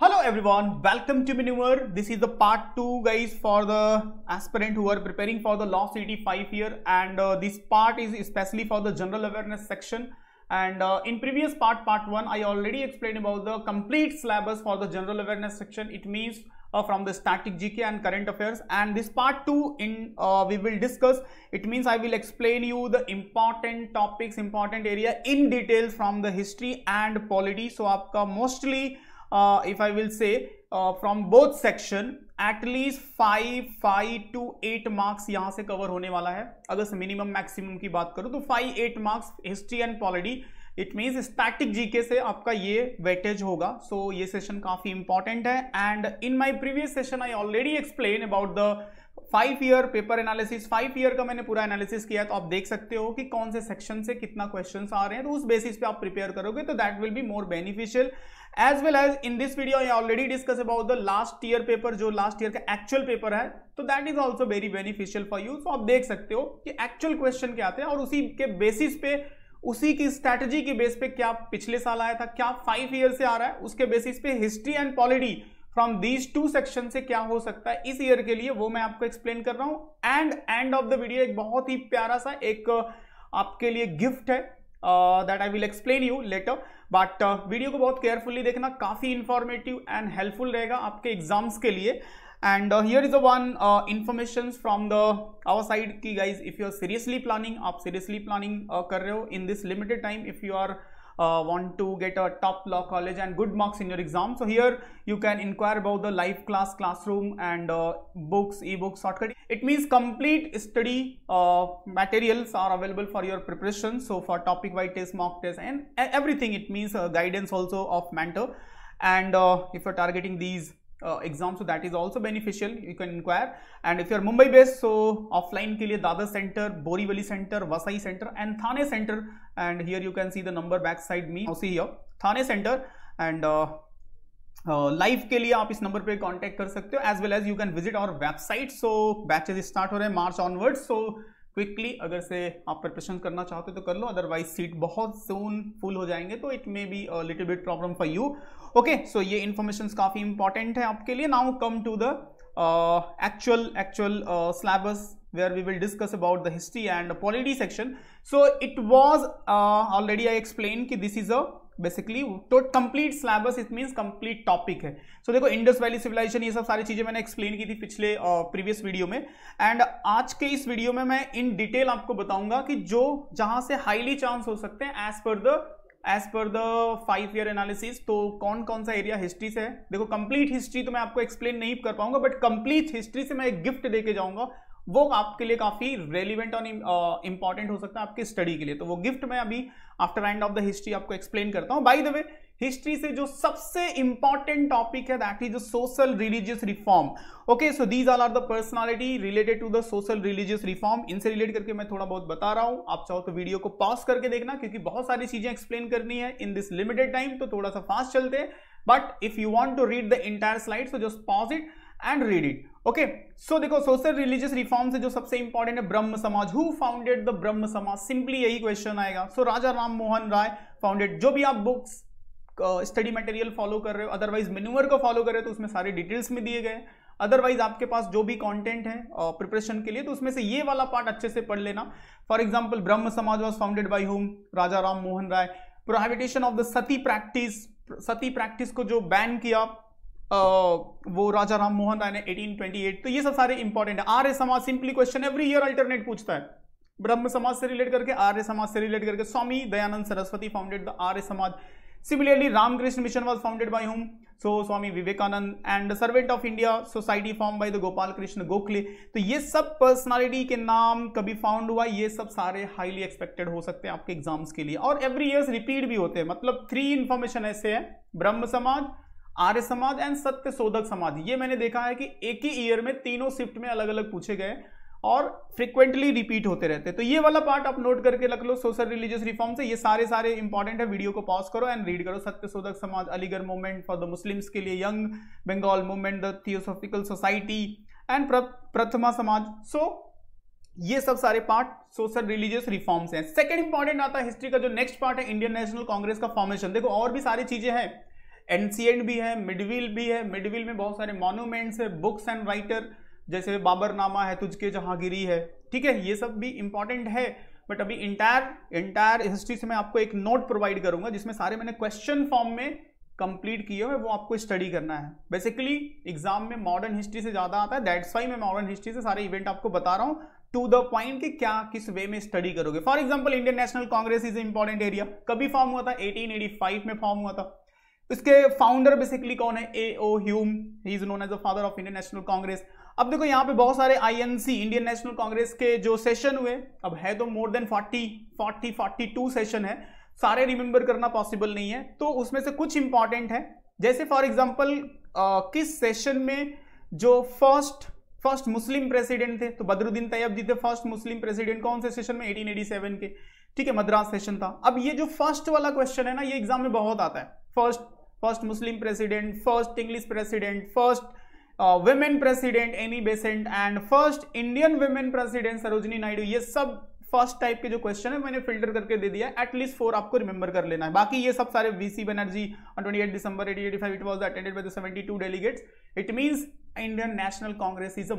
Hello everyone, welcome to Maneuver. This is the part 2 guys for the aspirant who are preparing for the Law CT 5 year, and this part is especially for the general awareness section. And in previous part 1, I already explained about the complete syllabus for the general awareness section. It means from the static GK and current affairs, and this part 2 we will discuss. It means I will explain you the important topics, important area in details from the history and polity. So आपका mostly if I will say from both section at least 5 to 8 marks यहाँ से cover होने वाला है. अगर minimum maximum की बात करूँ तो 5-8 marks history and polity. It means static GK से आपका ये वेटेज होगा. सो ये सेशन काफी इंपॉर्टेंट है. And in my previous session I already explain about the 5 year paper analysis. 5 year का मैंने पूरा एनालिसिस किया, तो आप देख सकते हो कि कौन से सेक्शन से कितना क्वेश्चंस आ रहे हैं. तो उस बेसिस पे आप प्रिपेयर करोगे तो that will be more beneficial. As well as in this video I already discuss about the last year paper, जो लास्ट ईयर का एक्चुअल पेपर है, तो that is also very beneficial for you. So आप देख सकते हो कि actual question क्या आते हैं और उसी के बेसिस पे, उसी की स्ट्रैटेजी के बेस पे क्या पिछले साल आया था, क्या 5 ईयर से आ रहा है, उसके बेसिस पे history and polity from these 2 section से क्या हो सकता है इस ईयर के लिए, वो मैं आपको एक्सप्लेन कर रहा हूं. एंड ऑफ द वीडियो एक बहुत ही प्यारा सा एक आपके लिए गिफ्ट है that I will explain you later. But video को बहुत केयरफुली देखना, काफी इंफॉर्मेटिव एंड हेल्पफुल रहेगा आपके एग्जाम्स के लिए. And here is the one information from the our side ki guys, if you are seriously planning, आप seriously planning कर रहे हो in this limited time, if you are want to get a top law college and good marks in your exam, so here you can inquire about the live classroom and books, e-books, shortcut. It means complete study materials are available for your preparation. So for topic wise test, mock test and everything, it means guidance also of mentor. And if you're targeting these exam, so that is also beneficial. You can inquire. And if you are Mumbai based, so offline के लिए Dadar center, Borivali center, Vasai center and Thane center. And here you can see the number back side me. See here Thane center. And live के लिए आप इस number पे contact कर सकते हो. As well as you can visit our website. So batches start हो रहे हैं मार्च ऑनवर्ड. सो क्विकली अगर से आप प्रिपरेशन करना चाहते हो तो कर लो, अदरवाइज सीट बहुत सून फुल हो जाएंगे, तो it may be little bit problem for you. Okay, so ये इन्फॉर्मेशन काफी इंपॉर्टेंट है आपके लिए. Now come to the actual syllabus where we will discuss about the history and polity section. So it was already I explained कि this is a basically तो complete syllabus, it means complete topic है. सो देखो Indus valley civilisation, ये सब सारी चीजें मैंने explain की थी पिछले प्रीवियस वीडियो में. एंड आज के इस वीडियो में मैं इन डिटेल आपको बताऊंगा कि जो जहां से हाईली चांस हो सकते हैं as per the 5 year analysis. तो कौन कौन सा एरिया हिस्ट्री से है. देखो कंप्लीट हिस्ट्री तो मैं आपको एक्सप्लेन नहीं कर पाऊंगा, बट कंप्लीट हिस्ट्री से मैं एक गिफ्ट देके जाऊंगा, वो आपके लिए काफी रेलिवेंट और इंपॉर्टेंट हो सकता है आपकी स्टडी के लिए. तो वो गिफ्ट मैं अभी after end of the history आपको एक्सप्लेन करता हूं. बाय द वे, हिस्ट्री से जो सबसे इंपॉर्टेंट टॉपिक है that is the social religious reform. Okay, so these all are the personality related to the social religious reform. इनसे relate करके मैं थोड़ा बहुत बता रहा हूं. आप चाहो तो वीडियो को पॉज करके देखना, क्योंकि बहुत सारी चीजें एक्सप्लेन करनी है इन दिस लिमिटेड टाइम, तो थोड़ा सा फास्ट चलते हैं. But if you want to read the entire slide, so just pause it and read it. Okay, so देखो सोशल रिलीजियस रिफॉर्म से जो सबसे इंपॉर्टेंट है ब्रह्म समाज. हु फाउंडेड द ब्रह्म समाज, सिंपली यही क्वेश्चन आएगा. सो राजा राम मोहन राय फाउंडेड. जो भी आप बुक्स स्टडी मटेरियल फॉलो कर रहे हो, अदरवाइज मेन्यूअर को फॉलो कर रहे हो, तो उसमें सारे डिटेल्स में दिए गए. अदरवाइज आपके पास जो भी कंटेंट है प्रिपरेशन के लिए, तो उसमें से ये वाला पार्ट अच्छे से पढ़ लेना. फॉर एग्जांपल, ब्रह्म समाज was founded by whom, Raja Ram Mohan Roy. Prohibition of the sati practice, sati practice को जो बैन किया वो राजा राम मोहन राय ने 1828. तो ये सब सारे इंपॉर्टेंट है. Arya Samaj, simply question every year alternate पूछता है. ब्रह्म समाज से रिलेट करके, आर्य समाज से रिलेट करके, Swami Dayanand Saraswati founded the Arya Samaj. Similarly, Ramakrishna Mission was founded by whom? So Swami Vivekanand. And Servant of India Society formed by the Gopal Krishna Gokhale. तो ये सब पर्सनालिटी के नाम कभी फाउंड हुआ, ये सब सारे हाईली एक्सपेक्टेड हो सकते हैं आपके एग्जाम्स के लिए, और एवरी ईयर रिपीट भी होते हैं. मतलब 3 इंफॉर्मेशन ऐसे है, ब्रह्म समाज, आर्य समाज एंड सत्य शोधक समाज. ये मैंने देखा है कि एक ही ईयर में तीनों शिफ्ट में अलग अलग पूछे गए और फ्रीक्वेंटली रिपीट होते रहते हैं. तो ये वाला पार्ट आप नोट करके रख लो सोशल रिलीजियस रिफॉर्म से. ये सारे इंपॉर्टेंट है. वीडियो को पॉज करो एंड रीड करो. Satya Shodhak Samaj, Aligarh movement for the Muslims के लिए, young Bengal movement, the theosophical society and Prarthana Samaj. So ये सब सारे पार्ट सोशल रिलीजियस रिफॉर्म्स हैं. सेकंड इंपॉर्टेंट आता है हिस्ट्री का जो नेक्स्ट पार्ट है, इंडियन नेशनल कांग्रेस का फॉर्मेशन. देखो और भी सारी चीजें हैं. एंशिएंट भी है, मिडविल भी है, मिडविल में बहुत सारे मॉन्यूमेंट्स है, बुक्स एंड राइटर जैसे बाबरनामा है, तुझके जहांगीरी है, ठीक है, ये सब भी इंपॉर्टेंट है। बट अभी इंटायर हिस्ट्री से मैं आपको एक नोट प्रोवाइड करूंगा जिसमें सारे मैंने क्वेश्चन फॉर्म में कंप्लीट किए हुए, वो आपको स्टडी करना है। बेसिकली एग्जाम में मॉडर्न हिस्ट्री से ज्यादा आता है, दैट्स वाई मैं मॉडर्न हिस्ट्री से सारे इवेंट आपको बता रहा हूं टू द पॉइंट कि क्या किस वे में स्टडी करोगे। For example Indian National Congress is important area, कभी फॉर्म हुआ था? 1885 में फॉर्म हुआ था। इसके फाउंडर बेसिकली कौन है? A.O. Hume, he is known as the father of Indian National Congress. अब देखो यहाँ पे बहुत सारे INC इंडियन नेशनल कांग्रेस के जो सेशन हुए, अब है तो मोर देन 42 सेशन है, सारे रिमेंबर करना पॉसिबल नहीं है, तो उसमें से कुछ इंपॉर्टेंट है। जैसे फॉर एग्जांपल किस सेशन में जो फर्स्ट मुस्लिम प्रेसिडेंट थे, तो बदरुद्दीन तैयब जी थे फर्स्ट मुस्लिम प्रेसिडेंट, कौन से सेशन में? 1887 के, ठीक है, मद्रास सेशन था। अब ये जो फर्स्ट वाला क्वेश्चन है ना, ये एग्जाम में बहुत आता है। First Muslim president, first English president, first women president Annie Besant and first Indian women president Sarojini Naidu, ये सब फर्स्ट टाइप के जो क्वेश्चन है मैंने फिल्टर करके दे दिया, एटलीस्ट 4 आपको रिमेंबर कर लेना है। बाकी ये सब सारे VC Banerjee on 28 December 1885 it was attended by the 72 delegates, it means Indian National Congress is the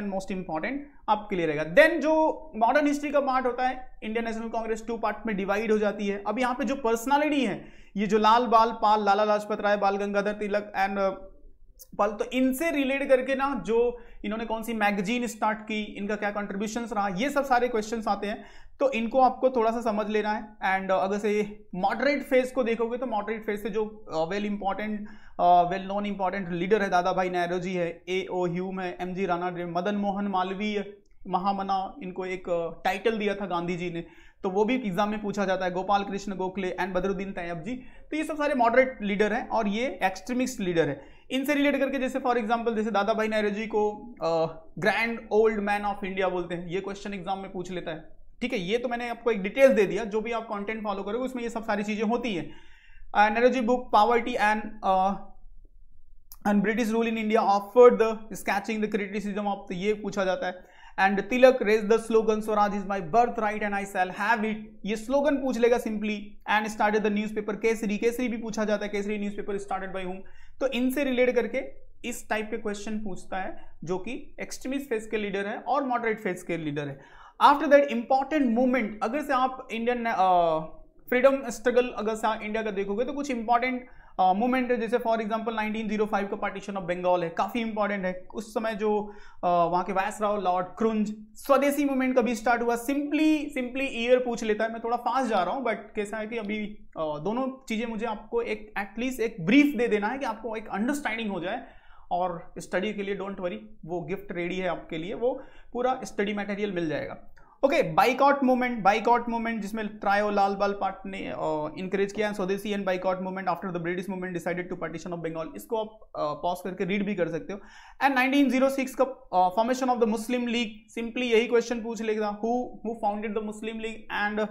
most important, आपके लिए रहेगा। देन जो मॉडर्न हिस्ट्री का पार्ट होता है, इंडियन नेशनल कांग्रेस 2 पार्ट में डिवाइड हो जाती है। अब यहाँ पे जो पर्सनालिटी है, ये जो लाल बाल पाल, लाला लाजपत राय, बाल गंगाधर तिलक एंड पाल, तो इनसे रिलेट करके ना जो इन्होंने कौन सी मैगजीन स्टार्ट की, इनका क्या कंट्रीब्यूशंस रहा, ये सब सारे क्वेश्चंस आते हैं, तो इनको आपको थोड़ा सा समझ लेना है। एंड अगर से मॉडरेट फेज को देखोगे तो मॉडरेट फेज से जो वेल नोन इंपॉर्टेंट लीडर है, दादा भाई नौरोजी जी है, A.O. ह्यूम है, M.G. राणा, मदन मोहन मालवीय, महामना, इनको एक टाइटल दिया था गांधी जी ने, तो वो भी एग्जाम में पूछा जाता है, गोपाल कृष्ण गोखले एंड बदरुद्दीन तैयब जी, तो ये सब सारे मॉडरेट लीडर हैं और ये एक्सट्रीमिस्ट लीडर है। इनसे रिलेट करके जैसे फॉर एग्जांपल जैसे दादा भाई नौरोजी को grand old man of India बोलते हैं, ये क्वेश्चन एग्जाम में पूछ लेता है, ठीक है। ये तो मैंने आपको एक डिटेल्स दे दिया, जो भी आप कंटेंट फॉलो करोगे उसमें ये सब सारी चीजें होती है। Naoroji book poverty and British rule in India offered the sketching the criticism of, ये पूछा जाता है। And Tilak raise the slogan swaraj is my birth right and I shall have it, ये स्लोगन पूछ लेगा simply. And started the newspaper Kesari भी पूछा जाता है, Kesari newspaper started by whom, तो इनसे रिलेट करके इस टाइप के क्वेश्चन पूछता है, जो कि एक्सट्रीमिस्ट फेज के लीडर है और मॉडरेट फेज के लीडर है। आफ्टर दैट इंपॉर्टेंट मूवमेंट, अगर से आप इंडियन फ्रीडम स्ट्रगल अगर से आप इंडिया का देखोगे तो कुछ इंपॉर्टेंट मूवमेंट है, जैसे फॉर एग्जांपल 1905 का पार्टीशन ऑफ बंगाल है, काफी इंपॉर्टेंट है। उस समय जो वहां के वायसराय लॉर्ड क्रुंज, स्वदेशी मूवमेंट कभी स्टार्ट हुआ, सिंपली ईयर पूछ लेता है। मैं थोड़ा फास्ट जा रहा हूं, बट कैसा है कि अभी दोनों चीजें मुझे आपको एक एटलीस्ट एक ब्रीफ दे देना है कि आपको एक अंडरस्टैंडिंग हो जाए, और स्टडी के लिए डोंट वरी, वो गिफ्ट रेडी है आपके लिए, वो पूरा स्टडी मटेरियल मिल जाएगा। ओके, बाइकआउट मूवमेंट जिसमें ट्रायो लाल बाल पार्ट ने इंकरेज किया, swadeshi and boycott movement after the British movement decided to partition of Bengal, इसको आप पॉज करके रीड भी कर सकते हो। एंड 1906 का formation of the Muslim league, simply यही क्वेश्चन पूछ लेगा, who founded the Muslim league and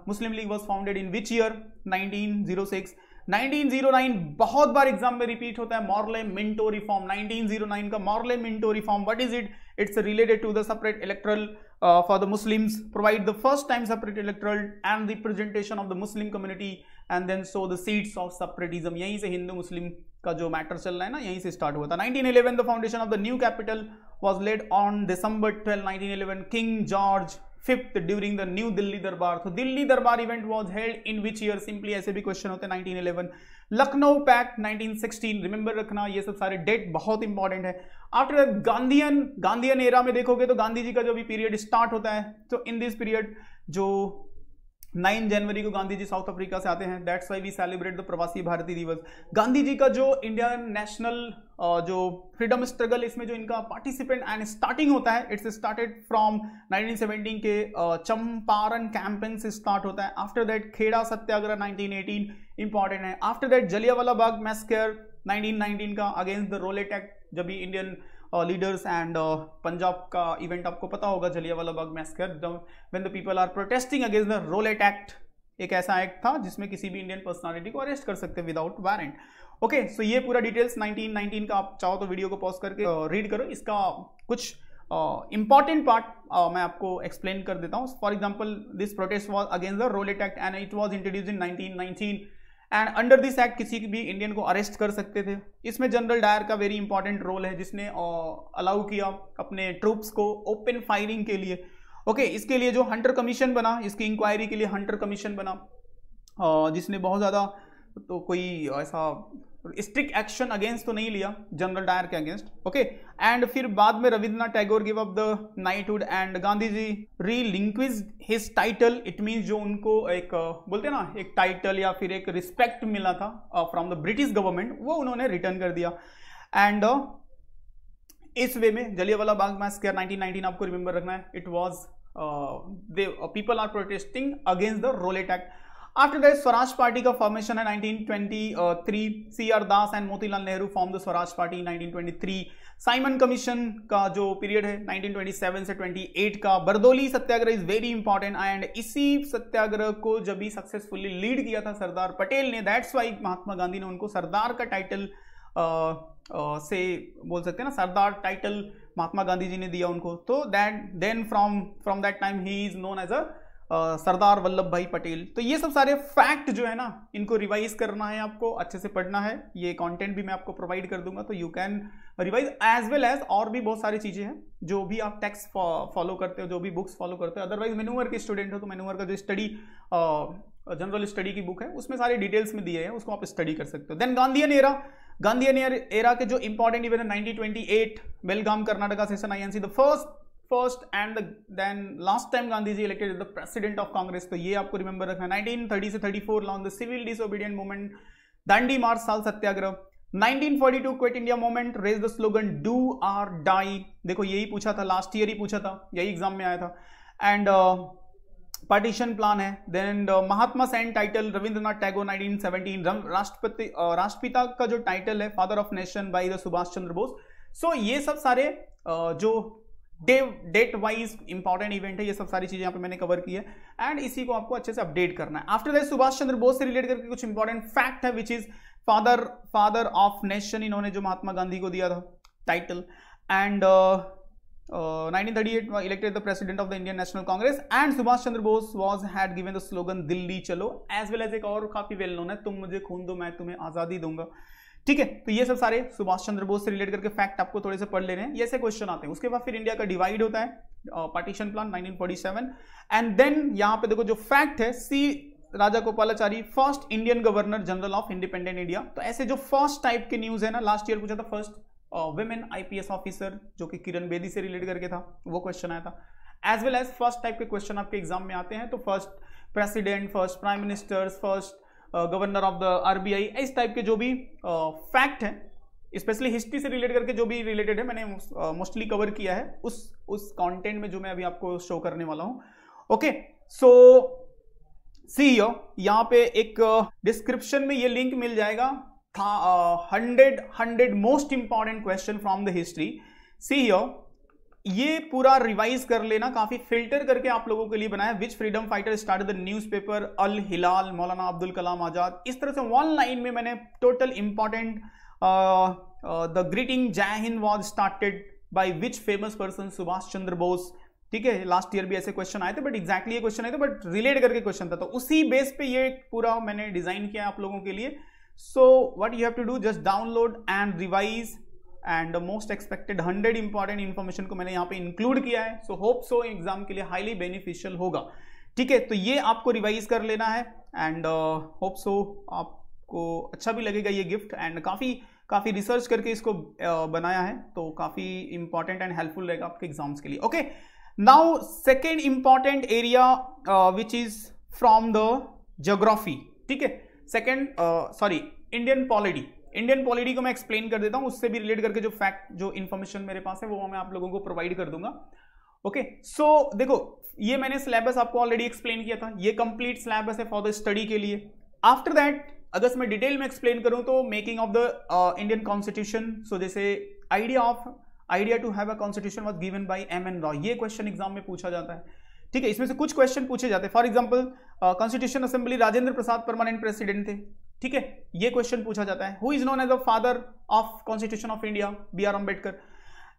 Muslim league was founded in which year? 1906। 1909 बहुत बार एग्जाम में रिपीट होता है, मॉर्ले मिंटो रिफॉर्म, 1909 का Morley Minto reform, what is it? It's related to the separate electoral for the Muslims, provide the first time separate electoral and the representation of the Muslim community and then sow the seeds of separatism। यहीं से हिंदू मुस्लिम का जो matter चल रहा है ना, यहीं से स्टार्ट हुआ था। 1911 the foundation of the new capital was laid on December 12, 1911 King George V during the New Delhi Darbar। तो दिल्ली दरबार event was held in which year? Simply ऐसे भी क्वेश्चन होते हैं, 1911। लखनऊ पैक्ट 1916, रिमेंबर रखना, ये सब सारे डेट बहुत इंपॉर्टेंट है। आफ्टर गांधीयन एरा में देखोगे तो गांधी जी का जो भी पीरियड स्टार्ट होता है, तो इन दिस पीरियड जो 9 जनवरी को गांधी जी साउथ अफ्रीका से आते हैं, that's why we celebrate the Pravasi Bharatiya Divas. Gandhi ji का जो इंडियन नेशनल जो फ्रीडम स्ट्रगल, इसमें जो इनका पार्टिसिपेंट एंड स्टार्टिंग होता है, इट्स स्टार्टेड फ्रॉम 1917 के चंपारण कैंपेन से स्टार्ट होता है। After that Kheda Satyagraha 1918 important है। After that Jallianwala Bagh massacre 1919 का अगेंस्ट द रोलेट एक्ट, जब भी इंडियन लीडर्स एंड पंजाब का इवेंट आपको पता होगा, Jallianwala Bagh massacre, when the people are protesting against the Rowlatt Act, एक ऐसा एक्ट था जिसमें किसी भी इंडियन पर्सनालिटी को अरेस्ट कर सकते हैं विदाउट वारंट। ओके, सो ये पूरा डिटेल्स 1919 का, आप चाहो तो वीडियो को पॉज करके रीड करो, इसका कुछ इंपॉर्टेंट पार्ट मैं आपको एक्सप्लेन कर देता हूँ। For example, this protest was against the Rowlatt Act and it was introduced in 1919 and under this act किसी भी इंडियन को अरेस्ट कर सकते थे। इसमें जनरल डायर का वेरी इंपॉर्टेंट रोल है, जिसने अलाउ किया अपने ट्रूप्स को ओपन फायरिंग के लिए। ओके, इसके लिए जो हंटर कमीशन बना, इसकी इंक्वायरी के लिए हंटर कमीशन बना, जिसने बहुत ज़्यादा तो कोई ऐसा स्ट्रिक्ट एक्शन अगेंस्ट तो नहीं लिया जनरल डायर के अगेंस्ट। ओके, एंड फिर बाद में Rabindranath Tagore give up the knighthood and Gandhi ji relinquished his title. It means जो उनको एक बोलते हैं ना, एक टाइटल या फिर एक रिस्पेक्ट मिला था फ्रॉम द ब्रिटिश गवर्नमेंट, वो उन्होंने रिटर्न कर दिया। एंड इस वे में जलियांवाला बाग मैसेकर 1919 आपको रिमेंबर रखना है, it was people are protesting against the Rowlatt Act. After that Swaraj party का फॉर्मेशन है 1923, CR Das and Motilal Nehru form the Swaraj party 1923। Simon Commission का जो पीरियड है 1927 से 28 का। Bardoli satyagraha is very important, and इसी सत्याग्रह को जब भी सक्सेसफुली लीड किया था सरदार पटेल ने, दैट्स वाई महात्मा गांधी ने उनको सरदार का टाइटल से बोल सकते हैं ना, सरदार टाइटल महात्मा गांधी जी ने दिया उनको। तो that then from that time he is known as a Sardar Vallabh Bhai Patel. तो ये सब सारे फैक्ट जो है ना, इनको रिवाइज करना है, आपको अच्छे से पढ़ना है। ये कंटेंट भी मैं आपको प्रोवाइड कर दूंगा, तो you can revise as well as और भी बहुत सारी चीजें हैं जो भी आप टेक्स्ट फॉलो करते हो, जो भी बुक्स फॉलो करते हो। अदरवाइज मैन्युअर के स्टूडेंट हो तो मैन्युअर का जो स्टडी जनरल स्टडी की बुक है उसमें सारे डिटेल्स में दिए हैं, उसको आप स्टडी कर सकते हो। Then Gandhian era, Gandhian era के जो इंपॉर्टेंट इवेंट है 1928 Belgaum Karnataka session INC, the first and then last time Gandhi ji elected the president of Congress, तो ये आपको रिमेंबर रखना है। 1930 से 34 launch the civil disobedient movement, Dandi march salt satyagraha. 1942 quit India movement, raise the slogan do और डाई। देखो यही पूछा था, लास्ट ईयर ही पूछा था, यही एग्जाम में आया था। एंड पार्टीशन प्लान है। Then Mahatma saint title Rabindranath Tagore 1917, राष्ट्रपिता का जो टाइटल है father of nation by the Subhash Chandra Bose. So ये सब सारे जो डेट वाइज इंपॉर्टेंट इवेंट है, ये सब सारी चीजें यहाँ पे मैंने कवर की है, एंड इसी को आपको अच्छे से अपडेट करना है। आफ्टर दैट सुभाष चंद्र बोस से रिलेट करके कुछ इंपॉर्टेंट फैक्ट है, which is father of nation, इन्होंने जो महात्मा गांधी को दिया था title. And 1938 elected the president of the Indian National Congress, and Subhash Chandra Bose had given the slogan Delhi चलो, एज वेल एज एक और काफी वेल नोन है, तुम मुझे खून दो मैं तुम्हें आजादी दूंगा। ठीक है, तो ये सब सारे सुभाष चंद्र बोस से रिलेट करके फैक्ट आपको थोड़े से पढ़ ले रहे हैं, ये ऐसे क्वेश्चन आते हैं। उसके बाद फिर इंडिया का डिवाइड होता है, पार्टीशन प्लान 1947, एंड देन यहाँ पे देखो जो फैक्ट है, C Raja Gopalachari first Indian governor general of independent India. तो ऐसे जो फर्स्ट टाइप के न्यूज है ना, लास्ट ईयर पूछा था फर्स्ट वुमेन IPS ऑफिसर, जो कि किरण बेदी से रिलेट करके था, वो क्वेश्चन आया था। As well as first type के क्वेश्चन आपके एग्जाम में आते हैं, तो first president, first prime minister, first governor of the RBI, इस टाइप के जो भी फैक्ट हैं, स्पेशली हिस्ट्री से रिलेट करके जो भी रिलेटेड है, मैंने मोस्टली कवर किया है उस कंटेंट में जो मैं अभी आपको शो करने वाला हूं। ओके, सो सी यहाँ पे एक डिस्क्रिप्शन में ये लिंक मिल जाएगा था 100 most important question from the history. See ये पूरा रिवाइज कर लेना, काफी फिल्टर करके आप लोगों के लिए बनाया। Which freedom fighter started the newspaper, Al Hilal, Maulana Abdul Kalam Azad. इस तरह से वन लाइन में मैंने total important the greeting Jai Hind was started by which famous person, Subhash Chandra Bose. ठीक है, लास्ट ईयर भी ऐसे क्वेश्चन आए थे, बट एग्जैक्टली ये क्वेश्चन आए थे, बट रिलेट करके क्वेश्चन था, तो उसी बेस पे ये पूरा मैंने डिजाइन किया आप लोगों के लिए। So what you have to do, just download and revise, and most expected 100 important information को मैंने यहाँ पे इंक्लूड किया है। सो होप सो एग्जाम के लिए हाईली बेनिफिशियल होगा। ठीक है, तो ये आपको रिवाइज कर लेना है, एंड होप सो आपको अच्छा भी लगेगा ये गिफ्ट, एंड काफी रिसर्च करके इसको बनाया है, तो काफी इंपॉर्टेंट एंड हेल्पफुल रहेगा आपके एग्जाम्स के लिए। Okay, now second important area which is from the geography. ठीक है, इंडियन पॉलिटी को मैं एक्सप्लेन कर देता हूं, उससे भी रिलेट करके जो फैक्ट, जो इन्फॉर्मेशन मेरे पास है, वो मैं आप लोगों को प्रोवाइड कर दूंगा। ओके, सो देखो ये मैंने सिलेबस आपको ऑलरेडी एक्सप्लेन किया था, ये कंप्लीट सिलेबस है फॉर द स्टडी के लिए। आफ्टर दैट अगर मैं डिटेल में एक्सप्लेन करूं तो making of the Indian constitution, so जैसे idea to have a constitution was given by M.N. Roy, ये क्वेश्चन एग्जाम में पूछा जाता है। ठीक है, इसमें से कुछ क्वेश्चन पूछे जाते हैं। For example constitution assembly Rajendra Prasad permanent president थे। ठीक है, ये क्वेश्चन पूछा जाता है। Who is known as the father of constitution of India, B.R. Ambedkar.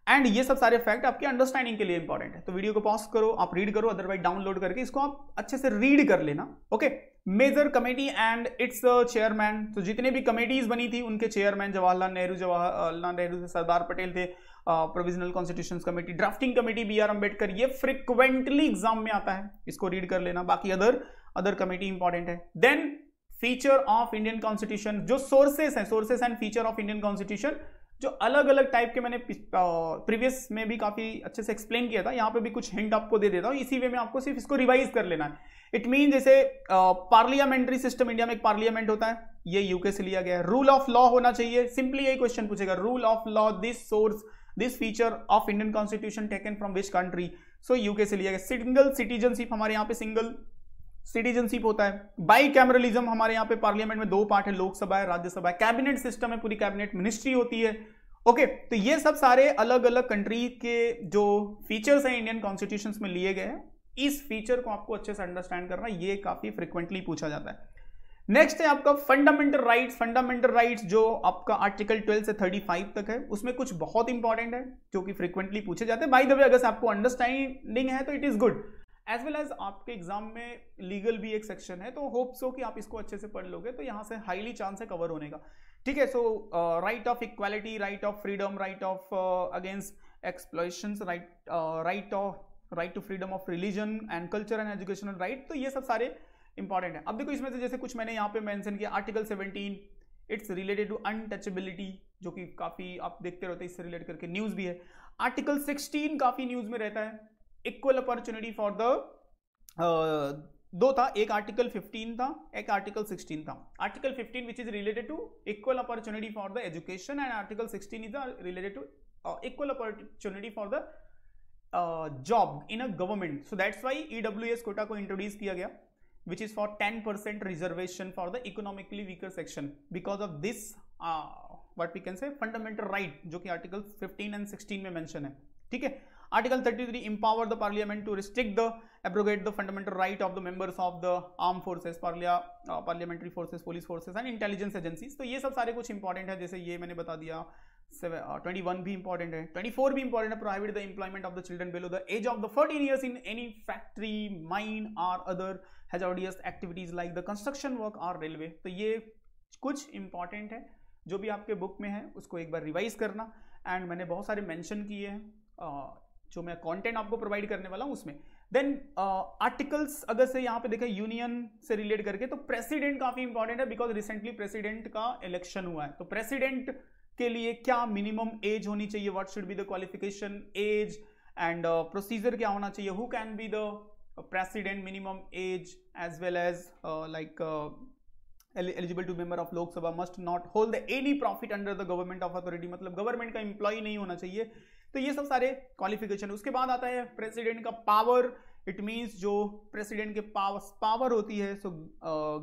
And ये सब सारे फैक्ट आपके अंडरस्टैंडिंग के लिए इंपॉर्टेंट है। तो वीडियो को पॉज करो, आप रीड करो, अदरवाइज डाउनलोड करके इसको आप अच्छे से रीड कर लेना। Okay, major committee and its chairman, तो जितने भी कमेटीज बनी थी उनके चेयरमैन जवाहरलाल नेहरू से सरदार पटेल थे, provisional constitution committee, drafting committee B R Ambedkar, ये फ्रिक्वेंटली एग्जाम में आता है, इसको रीड कर लेना। बाकी अदर कमेटी इंपॉर्टेंट है। Then feature of Indian constitution, जो सोर्सेस है, sources and feature of Indian constitution, जो अलग अलग टाइप के मैंने प्रीवियस में भी काफी अच्छे से एक्सप्लेन किया था, यहाँ पे भी कुछ हिंट आपको दे देता हूँ, इसी वे में आपको सिर्फ इसको रिवाइज कर लेना है। इट मीन जैसे पार्लियामेंट्री सिस्टम, इंडिया में एक पार्लियामेंट होता है, ये यूके से लिया गया है। रूल ऑफ लॉ होना चाहिए, सिंपली यही क्वेश्चन पूछेगा, rule of law, this source, this feature of Indian constitution taken from which country, so UK से लिया गया। सिंगल सिटीजनशिप, हमारे यहाँ पे सिंगल सिटीजनशिप होता है। बाई कैमरलिज्म, हमारे यहाँ पे पार्लियामेंट में 2 पार्ट है, लोकसभा है, राज्यसभा है। कैबिनेट सिस्टम है, पूरी कैबिनेट मिनिस्ट्री होती है। ओके, तो ये सब सारे अलग अलग कंट्री के जो फीचर्स हैं इंडियन कॉन्स्टिट्यूशन में लिए गए हैं, इस फीचर को आपको अच्छे से अंडरस्टैंड करना, ये काफी फ्रिक्वेंटली पूछा जाता है। नेक्स्ट है आपका फंडामेंटल राइट्स। फंडामेंटल राइट्स जो आपका आर्टिकल 12 से 35 तक है, उसमें कुछ बहुत इंपॉर्टेंट है जो कि फ्रिक्वेंटली पूछे जाते हैं। बाय द वे, अगर आपको अंडरस्टैंडिंग है तो it is good, as well as आपके एग्जाम में लीगल भी एक सेक्शन है, तो होप सो कि आप इसको अच्छे से पढ़ लोगे, तो यहां से हाईली चांस है कवर होने का। ठीक है, so right of equality, right of freedom, right of against exploitation, right to freedom of religion and culture and educational right, तो ये सब सारे इंपॉर्टेंट है। अब देखो इसमें से जैसे कुछ मैंने यहाँ पे मेंशन किया, article 17 it's related to untouchability, जो कि काफी आप देखते रहते हैं, इससे रिलेट करके न्यूज भी है। आर्टिकल 16 काफी न्यूज में रहता है, इक्वल अपॉर्चुनिटी फॉर द 2 था, एक आर्टिकल 15 था, एक आर्टिकल 16 था। Article 15 which is related to equal opportunity for the education and article 16 is related to equal opportunity for the job in a government. So that's why EWS quota को introduce किया गया, which is for 10% reservation for the economically weaker section because of this what we can say fundamental right, जो कि article 15 and 16 में mention है। ठीक है, article 33 empower the parliament to restrict the abrogate the fundamental right of the members of the armed forces, parliamentary forces, police forces and intelligence agencies। तो ये सब सारे कुछ इंपॉर्टेंट है, जैसे ये मैंने बता दिया। 21 भी इंपॉर्टेंट है, 24 भी इंपॉर्टेंट है, prohibit the employment of the children below the age of the 14 years in any factory, mine और other hazardous activities like the construction work और रेलवे। तो ये कुछ इंपॉर्टेंट है, जो भी आपके बुक में है उसको एक बार रिवाइज करना। एंड मैंने बहुत सारे मेंशन किए हैं जो मैं कंटेंट आपको प्रोवाइड करने वाला हूं उसमें। देन आर्टिकल्स अगर से यहाँ पे देखें यूनियन से रिलेट करके, तो प्रेसिडेंट काफी इंपॉर्टेंट है, बिकॉज रिसेंटली प्रेसिडेंट का इलेक्शन हुआ है। तो प्रेसिडेंट के लिए क्या मिनिमम एज होनी चाहिए, what should be the qualification age and procedure क्या होना चाहिए, who can be the president, minimum age, as well as eligible to member of Lok Sabha, must not hold any profit under the government of authority, मतलब government का employ नहीं होना चाहिए। तो ये सब सारे क्वालिफिकेशन। उसके बाद आता है प्रेसिडेंट का पावर। इट मीन्स जो प्रेसिडेंट के पावर होती है, सो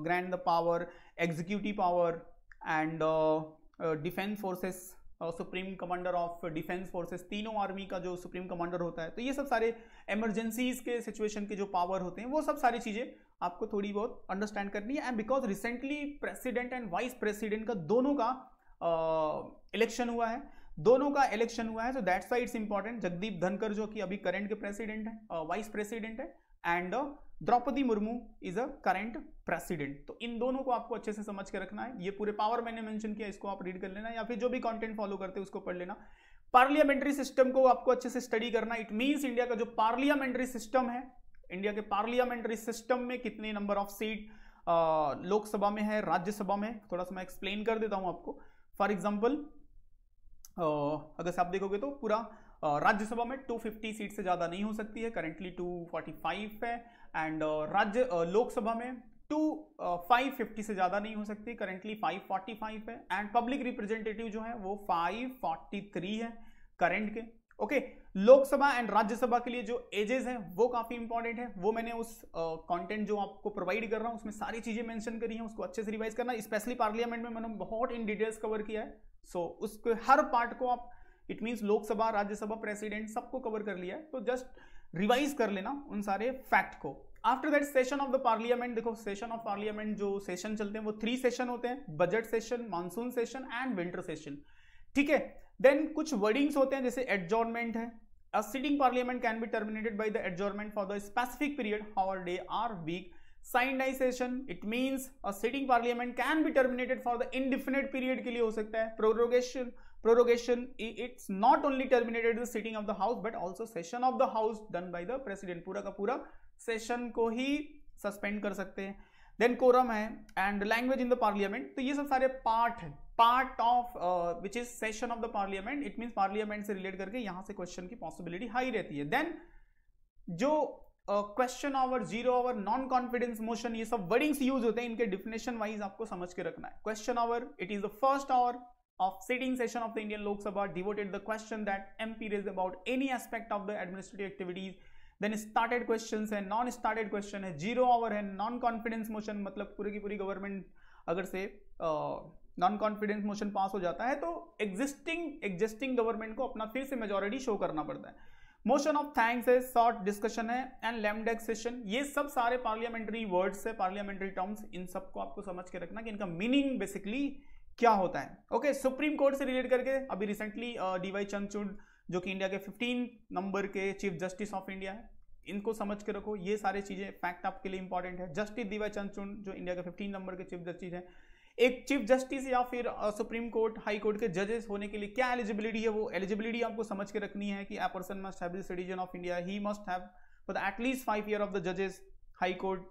grand the power, executive power and defence forces, supreme commander of defence forces, तीनों आर्मी का जो सुप्रीम कमांडर होता है। तो ये सब सारे इमरजेंसीज के सिचुएशन के जो पावर होते हैं, वो सब सारी चीजें आपको थोड़ी बहुत अंडरस्टैंड करनी है। And because recently president and vice president का दोनों का इलेक्शन हुआ है, so that's why it's important. Jagdeep Dhankhar जो कि अभी करंट के प्रेसिडेंट है, वाइस प्रेसिडेंट है, and Draupadi Murmu is a current president. तो इन दोनों को आपको अच्छे से समझ के रखना है। ये पूरे पावर मैंने मेंशन किया, इसको आप रीड कर लेना, या फिर जो भी कंटेंट फॉलो करते हैं उसको पढ़ लेना। पार्लियामेंट्री सिस्टम को आपको अच्छे से स्टडी करना। इट मींस इंडिया का जो पार्लियामेंट्री सिस्टम है, इंडिया के पार्लियामेंट्री सिस्टम में कितने नंबर ऑफ सीट लोकसभा में है, राज्यसभा में, थोड़ा सा मैं एक्सप्लेन कर देता हूं आपको। फॉर एग्जाम्पल अगर से आप देखोगे तो पूरा राज्यसभा में 250 सीट से ज्यादा नहीं हो सकती है, करेंटली 245 है। एंड लोकसभा में 550 से ज्यादा नहीं हो सकती, करेंटली 545 है। एंड पब्लिक रिप्रेजेंटेटिव जो है वो 543 है करंट के। ओके, लोकसभा एंड राज्यसभा के लिए जो एजेस हैं वो काफी इंपॉर्टेंट है। वो मैंने उस कंटेंट जो आपको प्रोवाइड कर रहा हूं उसमें सारी चीजें मेंशन करी हैं, उसको अच्छे से रिवाइज करना। स्पेशली पार्लियामेंट में मैंने बहुत इन डिटेल्स कवर किया है, सो उसके हर पार्ट को आप, it means Lok Sabha, Rajya Sabha, president, सबको कवर कर लिया है। तो जस्ट रिवाइज कर लेना उन सारे फैक्ट को। After that session of the parliament, देखो सेशन ऑफ पार्लियामेंट जो सेशन चलते हैं वो 3 सेशन होते हैं, budget session, monsoon session and winter session. ठीक है, देन कुछ वर्डिंग्स होते हैं जैसे एडजॉर्नमेंट है, a sitting parliament can be terminated by the adjournment for the specific period, hour, day और week. Sine die, it means a sitting parliament can be terminated for the indefinite period के लिए हो सकता है. Prorogation, it's not only terminated the sitting of the house but also session of the house done by the president, पूरा का पूरा session को ही suspend कर सकते हैं. देन कोरम है and language in the parliament. तो ये सब सारे part of which is session of the parliament. It means parliament से रिलेट करके यहां से क्वेश्चन की पॉसिबिलिटी हाई रहती है. देन जो question hour, zero hour, non confidence motion, ये सब वर्डिंग्स यूज होते हैं, इनके डिफिनेशन वाइज आपको समझ के रखना है. Question hour, it is the first hour of sitting session of the Indian Lok Sabha devoted the question that MP raised about any aspect of the administrative activities. Then started questions है, non started question है, zero hour है, non confidence motion, मतलब पूरी की पूरी government अगर से non confidence motion pass हो जाता है तो एग्जिस्टिंग गवर्नमेंट को अपना फिर से मेजोरिटी शो करना पड़ता है. मोशन ऑफ थैंक्स है, शॉर्ट डिस्कशन है एंड लैम्डेक्स सेशन. ये सब सारे पार्लियामेंट्री वर्ड्स है, पार्लियामेंट्री टर्म्स, इन सबको आपको समझ के रखना कि इनका मीनिंग बेसिकली क्या होता है. ओके, सुप्रीम कोर्ट से रिलेट करके अभी रिसेंटली डीवाई चंद्रचूड़ जो कि इंडिया के 15 नंबर के चीफ जस्टिस ऑफ इंडिया है, इनको समझ के रखो. ये सारी चीजें फैक्ट आपके लिए इंपॉर्टेंट है. जस्टिस डीवाई चंद्रचूड़ जो इंडिया के 15 नंबर के चीफ जस्टिस है. एक चीफ जस्टिस या फिर सुप्रीम कोर्ट, हाई कोर्ट के जजेस होने के लिए क्या एलिजिबिलिटी है, वो एलिजिबिलिटी आपको समझ के रखनी है कि a person must have the citizen of India, he must have for the at least 5 year of the जजेस हाई कोर्ट,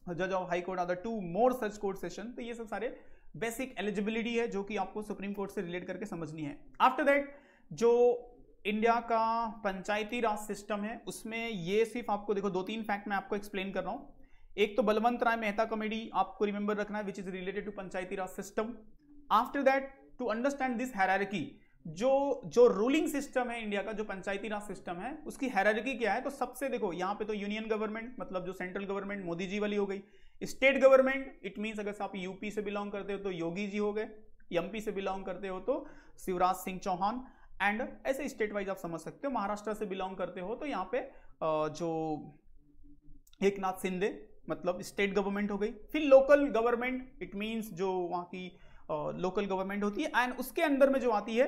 जज of high court are the 2 more such court session. तो ये सब सारे बेसिक एलिजिबिलिटी है जो कि आपको सुप्रीम कोर्ट से रिलेट करके समझनी है. आफ्टर दैट जो इंडिया का पंचायती राज सिस्टम है उसमें ये सिर्फ आपको देखो 2-3 फैक्ट मैं आपको एक्सप्लेन कर रहा हूं. एक तो बलवंत राय मेहता कमेटी आपको रिमेंबर रखना है which is related to Panchayati Raj system. After that to understand this hierarchy, जो रूलिंग सिस्टम है इंडिया का, जो पंचायती राज सिस्टम है उसकी हायरार्की क्या है. तो सबसे देखो यहाँ पे तो यूनियन गवर्नमेंट मतलब जो सेंट्रल गवर्नमेंट मोदी जी वाली हो गई. स्टेट गवर्नमेंट, इट मींस अगर आप यूपी से बिलोंग करते हो तो योगी जी हो गए, एमपी से बिलोंग करते हो तो शिवराज सिंह चौहान, एंड ऐसे स्टेट वाइज आप समझ सकते हो. महाराष्ट्र से बिलोंग करते हो तो यहाँ पे जो एकनाथ शिंदे मतलब स्टेट गवर्नमेंट हो गई. फिर लोकल गवर्नमेंट, इट मींस जो वहाँ की लोकल गवर्नमेंट होती है एंड उसके अंदर में जो आती है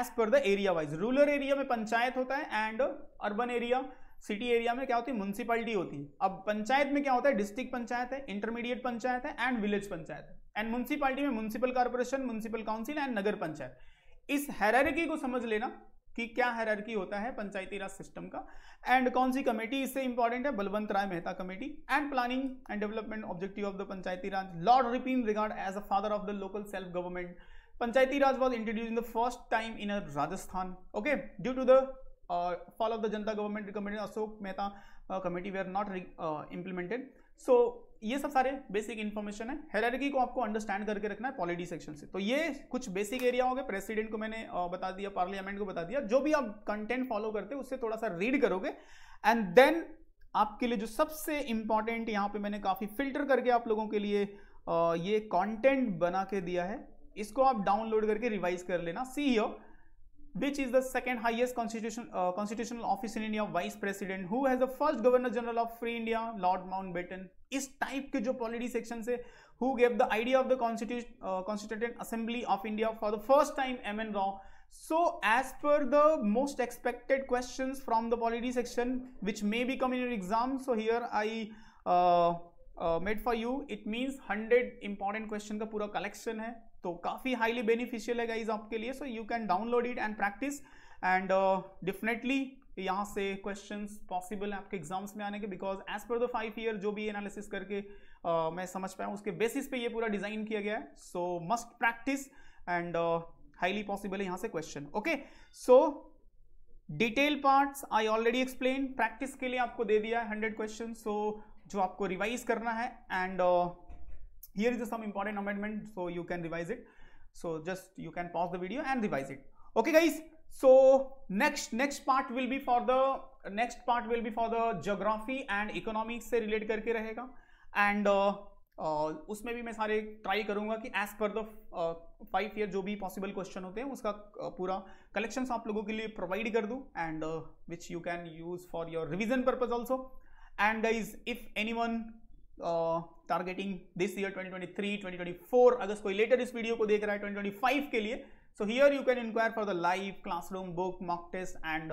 as per the area wise. Rural area में पंचायत होता है and urban area, city area में क्या होती है, म्युनिसिपैलिटी होती है. अब पंचायत में क्या होता है, डिस्ट्रिक्ट पंचायत है, इंटरमीडिएट पंचायत है एंड विलेज पंचायत है. एंड म्युनिसिपैलिटी में municipal corporation, municipal council and Nagar panchayat. इस हायरार्की को समझ लेना कि क्या हायरार्की होता है पंचायती राज सिस्टम का. एंड कौन सी कमेटी इससे इंपॉर्टेंट है, Balwant Rai Mehta committee. And planning and development objective of the Panchayati Raj, lord Ripon regard as a father of the local self government. Panchayati Raj was introduced in the first time in Rajasthan. Okay, due to the fall of the Janata government recommended Ashok Mehta committee were not implemented. So ये सब सारे basic information है. Hierarchy को आपको understand करके रखना है polity section से. तो ये कुछ बेसिक एरिया हो गए. प्रेसिडेंट को मैंने बता दिया, पार्लियामेंट को बता दिया. जो भी आप कंटेंट फॉलो करते हैं उससे थोड़ा सा रीड करोगे एंड देन आपके लिए जो सबसे इंपॉर्टेंट यहाँ पे मैंने काफी फिल्टर करके आप लोगों के लिए ये कंटेंट बना के दिया है, इसको आप डाउनलोड करके रिवाइज कर लेना. See here, which is the second highest constitutional office in India, vice president, who has the first governor general of free India, Lord Mountbatten. इस टाइप के जो पॉलिटी सेक्शन से who gave the idea of the constituent assembly of India for the first time, M.N. Rao. So as per the most expected questions from the polity section which may be come in your exam, so here I made for you. It means 100 important question का पूरा collection है, तो काफी highly beneficial है guys आपके लिए. So you can download it and practice and definitely यहाँ से क्वेश्चंस पॉसिबल है आपके एग्जाम्स में आने के, because as per the 5 year जो भी एनालिसिस करके मैं समझ पाया उसके बेसिस पे ये पूरा डिजाइन किया गया है. सो must practice and highly possible है यहाँ से question. Okay, so detail parts I already explain. Practice के लिए आपको दे दिया है 100 क्वेश्चन, सो जो आपको रिवाइज करना है. And here is some important amendment, so you can revise it. So just you can pause the video and revise it. Okay guys, so next part will be for the geography and economics से relate करके रहेगा. And उसमें भी मैं सारे try करूंगा कि as per the 5 year जो भी possible question होते हैं उसका पूरा collections आप लोगों के लिए provide कर दूं, and which you can use for your revision purpose also. And guys, if anyone targeting this year 2023, 2024, अगर कोई लेटर इस वीडियो को देख रहा है 2025 के लिए, So here you can inquire for the live classroom, book, mock test and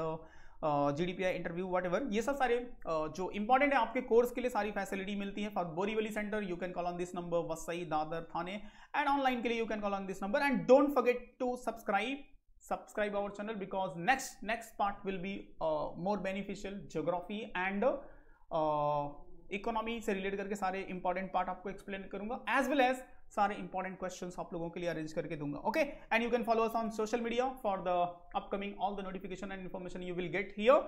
GDPI interview what ever, ये सब सारे जो इंपॉर्टेंट है आपके कोर्स के लिए सारी फैसिलिटी मिलती है. For Borivali centre you can call on this number, Vasai, Dadar, Thane, and online के लिए you can call on this number. And don't forget to subscribe our channel because next part will be more beneficial. Geography and economy से relate करके सारे important part आपको explain करूंगा, as well as सारे important questions आप लोगों के लिए अरेंज करके दूंगा. Okay, and you can follow us on social media for the upcoming all the notification and information you will get here.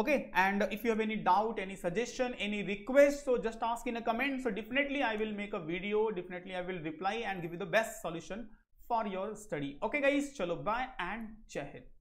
Okay, and if you have any doubt, any suggestion, any request, so just ask in a comment. So definitely I will make a video, definitely I will reply and give you the best solution for your study. Okay guys, chalo bye and jai hind.